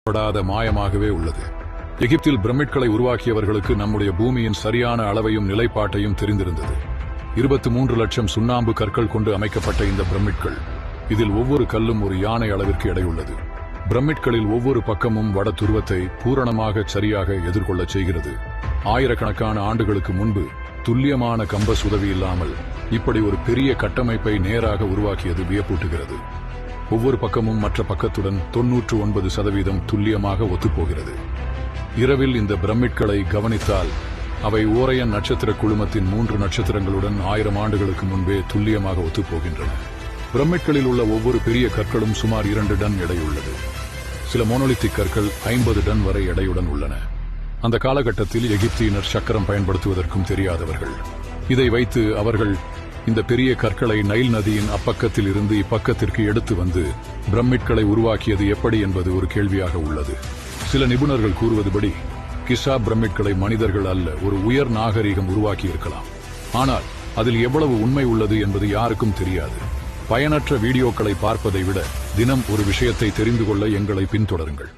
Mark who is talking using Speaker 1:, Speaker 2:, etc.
Speaker 1: படாத மாயமாகவே உள்ளது. எகிப்தில் பிரமிட்களை உருவாக்கியவர்களுக்கு நம்முடைய பூமியின் சரியான அளவையும் நிலைப்பாட்டையும் தெரிந்திருந்தது. 23 லட்சம் சுண்ணாம்பு கற்கள் கொண்டு அமைக்கப்பட்ட இந்த பிரமிட்கள், இதில் ஒவ்வொரு கல்லும் ஒரு யானை அளவிற்கு எடையுள்ளது. பிரமிட்களில் ஒவ்வொரு பக்கமும் வட துருவத்தை பூரணமாக சரியாக எதிர்கொள்ளச் செய்கிறது. ஆயிரக்கணக்கான ஆண்டுகளுக்கு முன்பு துல்லியமான கம்பஸ் உதவி இல்லாமல் இப்படி ஒரு பெரிய கட்டமைப்பை நேராக உருவாக்கியது வியப்பூட்டுகிறது. ஒவ்வொரு பக்கமும் மற்ற பக்கத்துடன் 99% துல்லியமாக ஒத்துப்போகிறது. இரவில் இந்த பிரமிட்களை கவனித்தால் அவை ஓரையன் நட்சத்திர குழுமத்தின் 3 நட்சத்திரங்களுடன் 1000 ஆண்டுகளுக்கு முன்பே துல்லியமாக ஒத்துப்போகின்றன. பிரமிட்களில் உள்ள ஒவ்வொரு பெரிய கற்களும் சுமார் 2 டன் எடையுள்ளது. சில மோனோலித்திக் கற்கள் 50 டன் வரை எடையுடன் உள்ளன. அந்த காலகட்டத்தில் எகிப்தியினர் சக்கரம் பயன்படுத்துவதற்கும் தெரியாதவர்கள். இதை வைத்து அவர்கள் இந்த பெரிய கற்களை நைல் நதியின் அப்பக்கத்தில் இருந்து இப்பக்கத்திற்கு எடுத்து வந்து பிரமிட்களை உருவாக்கியது எப்படி என்பது ஒரு கேள்வியாக உள்ளது. சில நிபுணர்கள் கூறுவதுபடி கிசா பிரமிட்களை மனிதர்கள் அல்ல, ஒரு உயர் நாகரிகம் உருவாக்கி இருக்கலாம். ஆனால் அதில் எவ்வளவு உண்மை உள்ளது என்பது யாருக்கும் தெரியாது. பயனற்ற வீடியோக்களை பார்ப்பதை விட தினம் ஒரு விஷயத்தை தெரிந்து கொள்ள எங்களை பின்தொடருங்கள்.